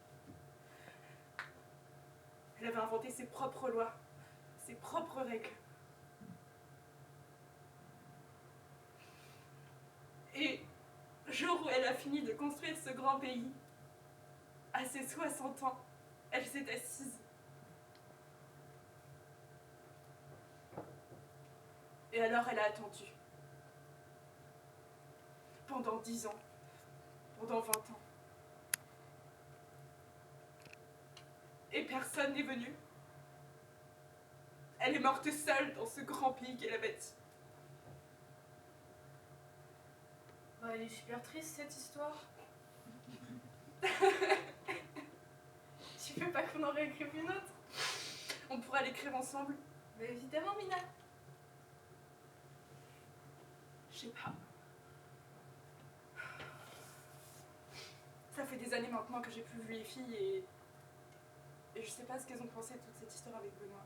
Elle avait inventé ses propres lois, ses propres règles. Et le jour où elle a fini de construire ce grand pays, à ses 60 ans, elle s'est assise. Et alors elle a attendu. Pendant 10 ans. Pendant 20 ans. Et personne n'est venu. Elle est morte seule dans ce grand pays qu'elle a bâti. Bah, elle est super triste, cette histoire. Tu veux pas qu'on en réécrive une autre? On pourra l'écrire ensemble. Mais évidemment, Mina. Je sais pas. Ça fait des années maintenant que j'ai plus vu les filles et je sais pas ce qu'elles ont pensé de toute cette histoire avec Benoît.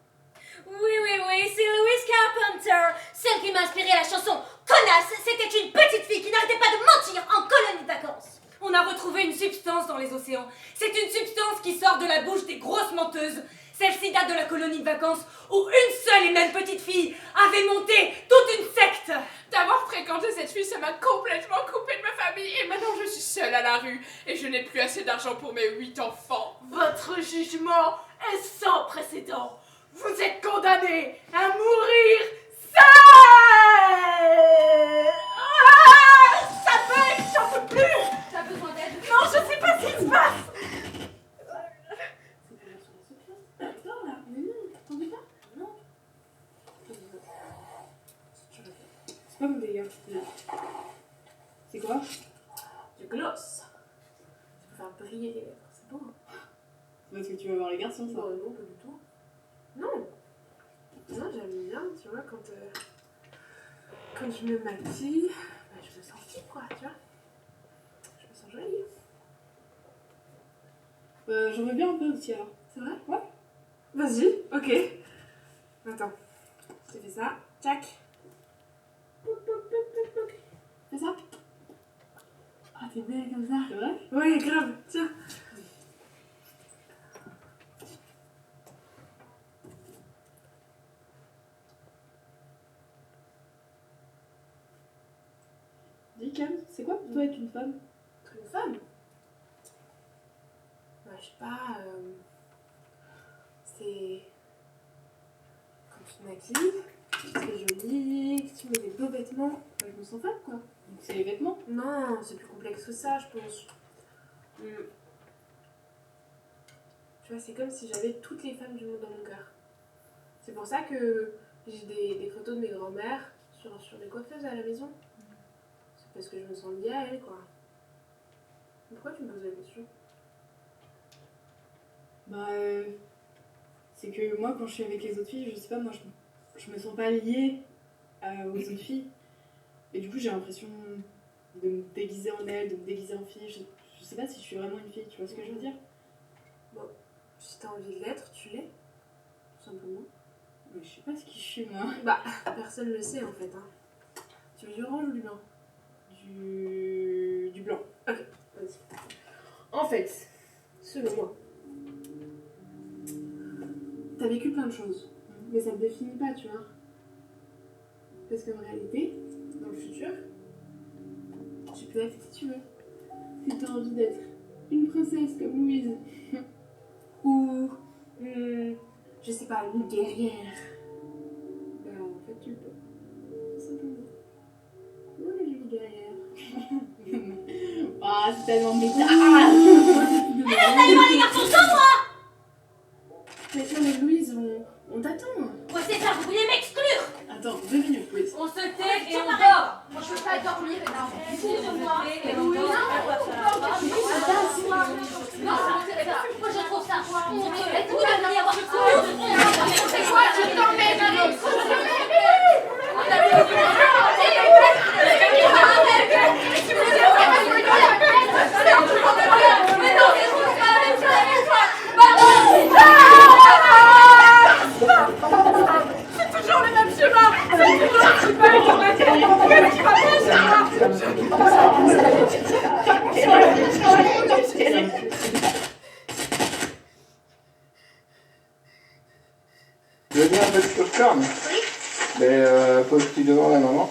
Oui, c'est Louise Carpenter, celle qui m'a inspiré la chanson Connasse. C'était une petite fille qui n'arrêtait pas de mentir en colonie de vacances. On a a retrouvé une substance dans les océans. C'est une substance qui sort de la bouche des grosses menteuses. Celle-ci date de la colonie de vacances où une seule et même petite fille avait monté toute une secte. D'avoir fréquenté cette fille, ça m'a complètement coupé de ma famille et maintenant je suis seule à la rue et je n'ai plus assez d'argent pour mes 8 enfants. Votre jugement est sans précédent. Vous êtes condamné à mourir seul. Ça pète, j'en peux plus. T'as besoin d'aide? Non, je sais pas ce qui se passe. Attends là, mais non, t'en es pas? Non. C'est pas mon délire. C'est quoi? Du gloss. Tu peux faire briller les lèvres, c'est beau. C'est parce que tu vas voir les garçons, ça. Non, pas du tout. Non. Non, j'aime bien, tu vois, quand je me maquille, bah, je me sens petite, quoi, tu vois. Je me sens jolie. J'en veux bien un peu aussi alors. C'est vrai? Ouais. Vas-y, ok. Attends, je te fais ça. Tac. Fais ça. Ah, t'es belle comme ça. C'est vrai? Ouais, grave. Tiens. Dis Cam, c'est quoi pour toi être une femme? Être une femme? Bah, je sais pas. C'est. Quand tu te maquilles, tu te fais jolie, que tu mets des beaux vêtements. Bah, je me sens femme, quoi. Donc c'est les vêtements? Non, c'est plus complexe que ça, je pense. Tu vois, c'est comme si j'avais toutes les femmes du monde dans mon cœur. C'est pour ça que j'ai des photos de mes grands-mères sur les coiffeuses à la maison. C'est parce que je me sens liée à elles, quoi. Pourquoi tu me poses la question? Bah, c'est que moi, quand je suis avec les autres filles, je sais pas, moi, je me sens pas liée aux autres filles. Et du coup, j'ai l'impression de me déguiser en elles, de me déguiser en fille. Je sais pas si je suis vraiment une fille, tu vois ce que je veux dire? Bon, si t'as envie de l'être, tu l'es. Tout simplement. Mais je sais pas ce qui je suis, moi. Bah, personne le sait, en fait. Hein. Tu veux du orange ou du blanc? Du blanc. Ok, vas-y. En fait, selon moi, t'as vécu plein de choses, mais ça ne te définit pas, tu vois. Parce qu'en réalité, dans le futur, tu peux être qui tu veux. Si t'as envie d'être une princesse comme Louise, ou je sais pas, une guerrière, bah en fait tu le peux. Tout simplement. Oh la jolie guerrière. Ah, c'est tellement méta. Alors, allez-moi les garçons, sans moi! Mais tiens, mais Louise, on t'attend. Quoi, c'est ça, vous voulez m'exclure? Attends, 2 minutes, Louise. On se tait et on dort. Moi, je veux pas dormir. Excuse-moi. Et on dort. Moi, je trouve ça honteux. Et vous devriez avoir C'est quoi? Je t'emmène. C'est toujours le même chemin. C'est toujours un petit peu qu'est-ce qui va Tu veux bien un peu de popcorn? Oui. Mais pose-tu devant la maman?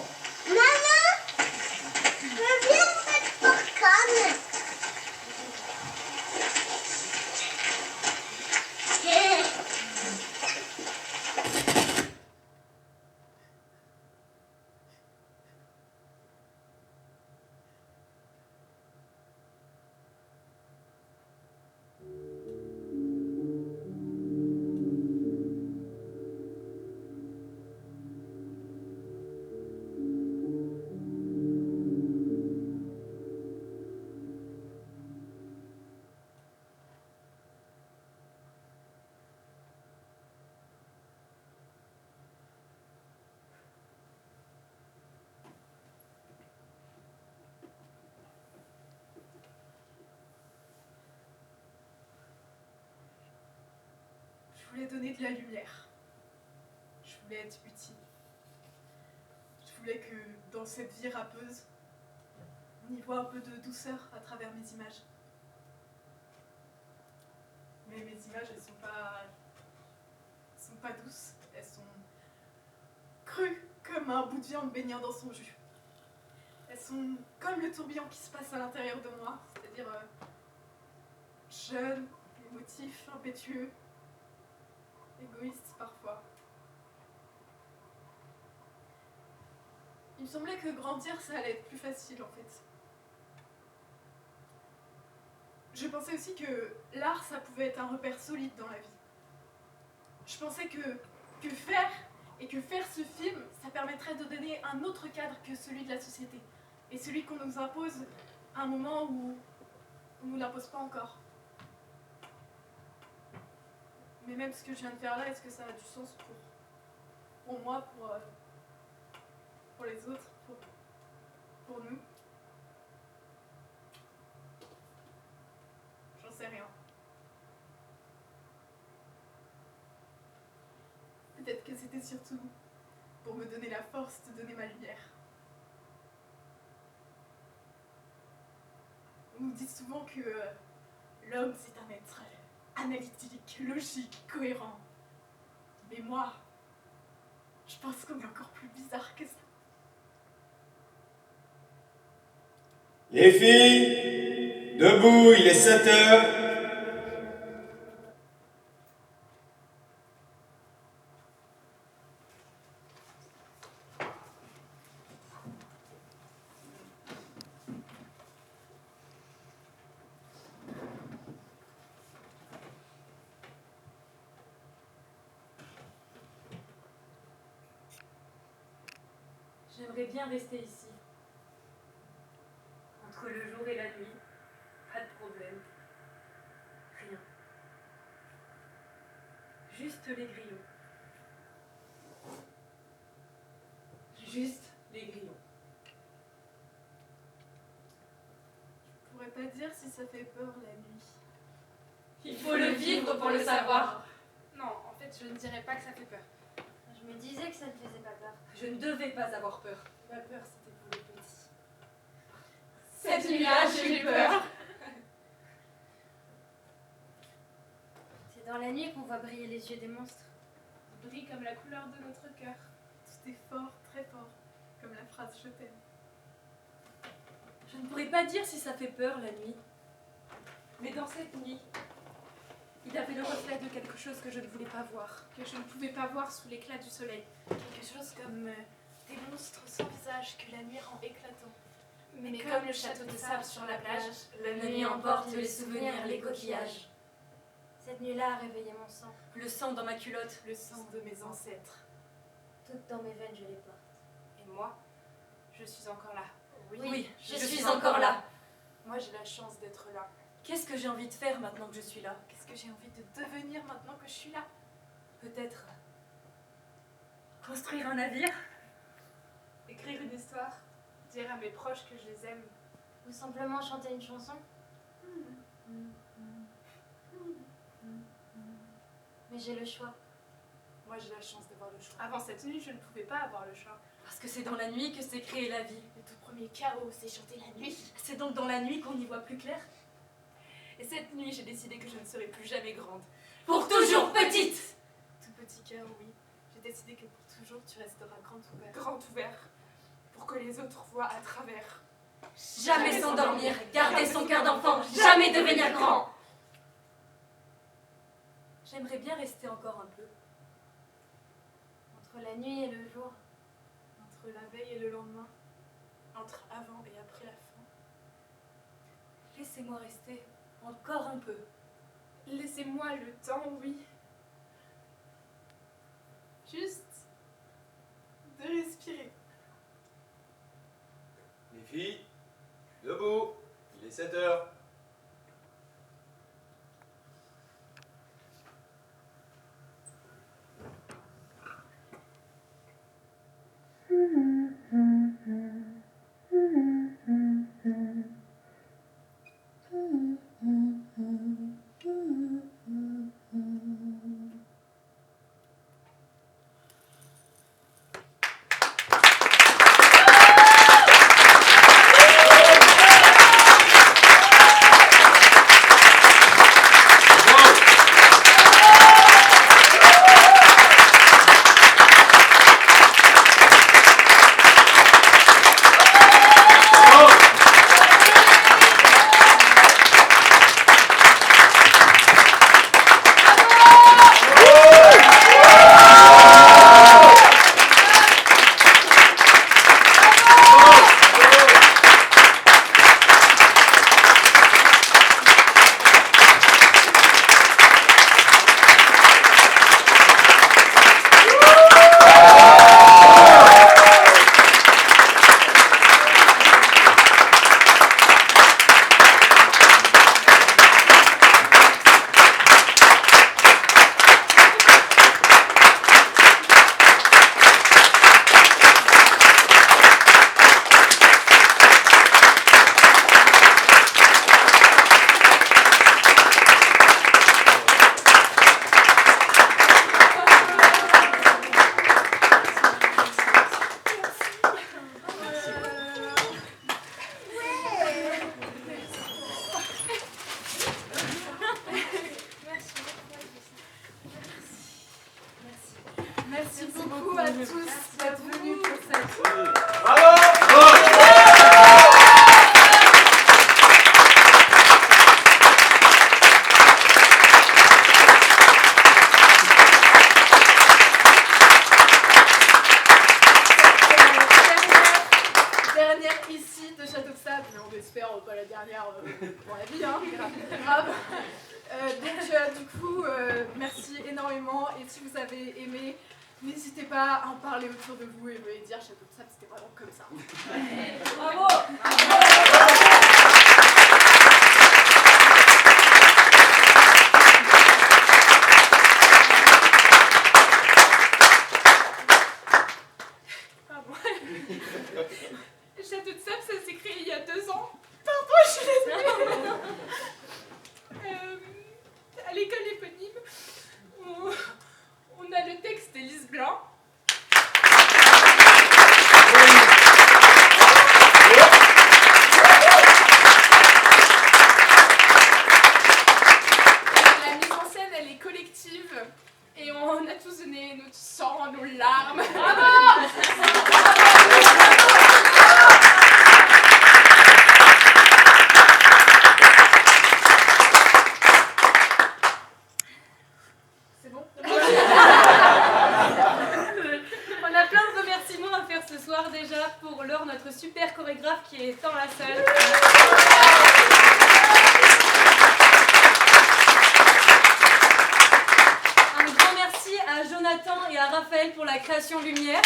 Je voulais donner de la lumière. Je voulais être utile. Je voulais que dans cette vie rappeuse, On y voit un peu de douceur à travers mes images. Mais mes images, elles sont pas douces. Elles sont crues comme un bout de viande baignant dans son jus. Elles sont comme le tourbillon qui se passe à l'intérieur de moi, c'est-à-dire jeune, émotif, impétueux, égoïste parfois. Il me semblait que grandir, ça allait être plus facile en fait. Je pensais aussi que l'art, ça pouvait être un repère solide dans la vie. Je pensais que faire ce film, ça permettrait de donner un autre cadre que celui de la société. Et celui qu'on nous impose à un moment où on ne nous l'impose pas encore. Mais même ce que je viens de faire là, est-ce que ça a du sens pour moi, pour les autres, pour nous? J'en sais rien. Peut-être que c'était surtout pour me donner la force de donner ma lumière. On nous dit souvent que l'homme c'est un être analytique, logique, cohérent. Mais moi, je pense qu'on est encore plus bizarre que ça. Les filles, debout, il est 7 heures. J'aimerais bien rester ici. Entre le jour et la nuit, pas de problème. Rien. Juste les grillons. Juste les grillons. Je pourrais pas dire si ça fait peur la nuit. Il faut le vivre pour le savoir. Non, en fait, je ne dirais pas que ça fait peur. Je me disais que ça ne faisait pas peur. Je ne devais pas avoir peur. Ma peur, c'était pour les petits. Cette nuit-là, j'ai eu peur. C'est dans la nuit qu'on voit briller les yeux des monstres. Ils brillent comme la couleur de notre cœur. Tout est fort, très fort. Comme la phrase « je t'aime ». Je ne pourrais pas dire si ça fait peur la nuit. Mais dans cette nuit, il y avait le reflet de quelque chose que je ne voulais pas voir. Que je ne pouvais pas voir sous l'éclat du soleil. Quelque chose comme des monstres sans visage que la nuit rend éclatants. Mais comme le château de sable sur la plage, la nuit emporte les souvenirs, les coquillages. Cette nuit-là a réveillé mon sang. Le sang dans ma culotte. Le sang de mes ancêtres. Toutes dans mes veines, je les porte. Et moi, je suis encore là. Oui, je suis encore là. Moi, j'ai la chance d'être là. Qu'est-ce que j'ai envie de faire maintenant que je suis là? Qu'est-ce que j'ai envie de devenir maintenant que je suis là? Peut-être construire un navire? Écrire une histoire? Dire à mes proches que je les aime? Ou simplement chanter une chanson? Mais j'ai le choix. Moi, j'ai la chance d'avoir le choix. Avant cette nuit, je ne pouvais pas avoir le choix. Parce que c'est dans la nuit que s'est créée la vie. Le tout premier chaos, c'est chanter la nuit. C'est donc dans la nuit qu'on y voit plus clair. Et cette nuit, j'ai décidé que je ne serai plus jamais grande. Pour toujours petite! Tout petit cœur, oui. J'ai décidé que pour toujours, tu resteras grand ouvert. Grand ouvert. Pour que les autres voient à travers. Jamais s'endormir, garder son cœur d'enfant, jamais devenir grand. J'aimerais bien rester encore un peu. Entre la nuit et le jour. Entre la veille et le lendemain. Entre avant et après la fin. Laissez-moi rester encore un peu. Laissez-moi le temps, oui. Juste de respirer. Les filles, debout, il est 7 heures. pour la vie, hein, c'est grave. Du coup, merci énormément. Et si vous avez aimé, n'hésitez pas à en parler autour de vous et me dire Château de Sable, c'était vraiment comme ça. Bravo! Château de Sable, ça s'est créé il y a 2 ans. Pardon, je suis désolée. À l'école éponyme, on a le texte d'Élise Blanc. La mise en scène, elle est collective. Et on a tous donné notre sang, nos larmes. Bravo! C'est bon? On a plein de remerciements à faire ce soir déjà pour Laure, notre super chorégraphe qui est dans la salle. Un grand merci à Jonathan et à Raphaël pour la création lumière.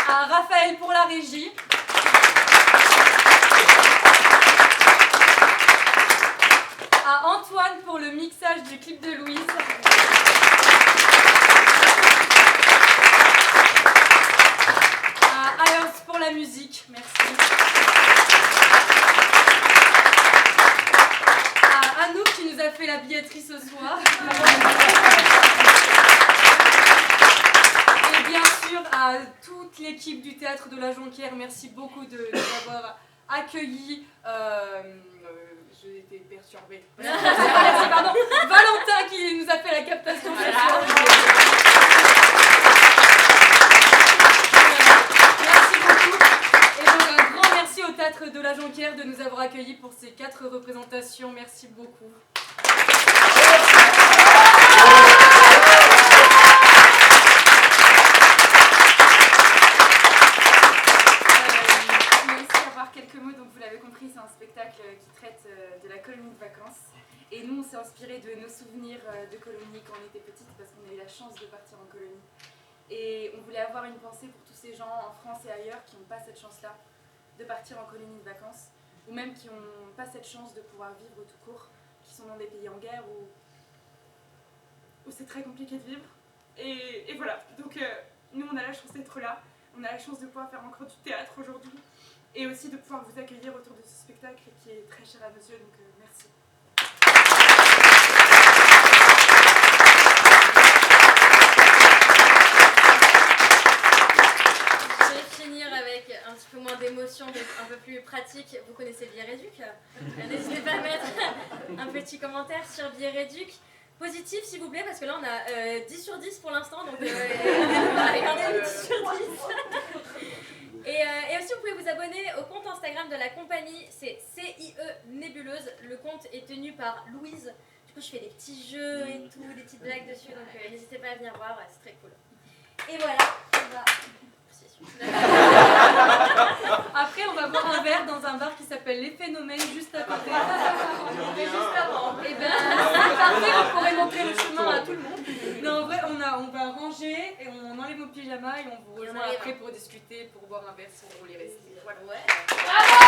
À Raphaël pour la régie. À Antoine pour le mixage du clip de Louise. À Ayers pour la musique, merci. À Anouk qui nous a fait la billetterie ce soir. Et bien sûr à toute l'équipe du Théâtre de la Jonquière, merci beaucoup de nous avoir accueillis. J'ai été perturbée. Merci, pardon. Valentin qui nous a fait la captation ce soir. Merci beaucoup. Et donc un grand merci au Théâtre de la Jonquière de nous avoir accueillis pour ces 4 représentations. Merci beaucoup. Quelques mots, donc vous l'avez compris, c'est un spectacle qui traite de la colonie de vacances. Et nous, on s'est inspiré de nos souvenirs de colonie quand on était petite, parce qu'on a eu la chance de partir en colonie. Et on voulait avoir une pensée pour tous ces gens en France et ailleurs qui n'ont pas cette chance-là de partir en colonie de vacances, ou même qui n'ont pas cette chance de pouvoir vivre tout court, qui sont dans des pays en guerre où c'est très compliqué de vivre. Et voilà, donc nous, on a la chance d'être là, on a la chance de pouvoir faire encore du théâtre aujourd'hui. Et aussi de pouvoir vous accueillir autour de ce spectacle qui est très cher à nos yeux, donc merci. Je vais finir avec un petit peu moins d'émotion, mais un peu plus pratique. Vous connaissez Biéréduc? N'hésitez pas à mettre un petit commentaire sur Biéréduc. Positif s'il vous plaît, parce que là on a 10 sur 10 pour l'instant, donc regardez 10 sur 10. Et aussi, vous pouvez vous abonner au compte Instagram de la compagnie, c'est CIE Nébuleuse. Le compte est tenu par Louise. Du coup, je fais des petits jeux et tout, des petites blagues dessus, donc n'hésitez pas à venir voir, c'est très cool. Et voilà, on va... Après, on va boire un verre dans un bar qui s'appelle Les Phénomènes, juste à côté. Et juste avant. Et bien, c'est parfait, vous pourrez montrer le chemin à tout le monde. Non, en vrai, on va ranger et on enlève nos pyjamas et on vous rejoint après pour discuter, pour boire un verre si vous voulez rester. Voilà. Ouais. Bravo!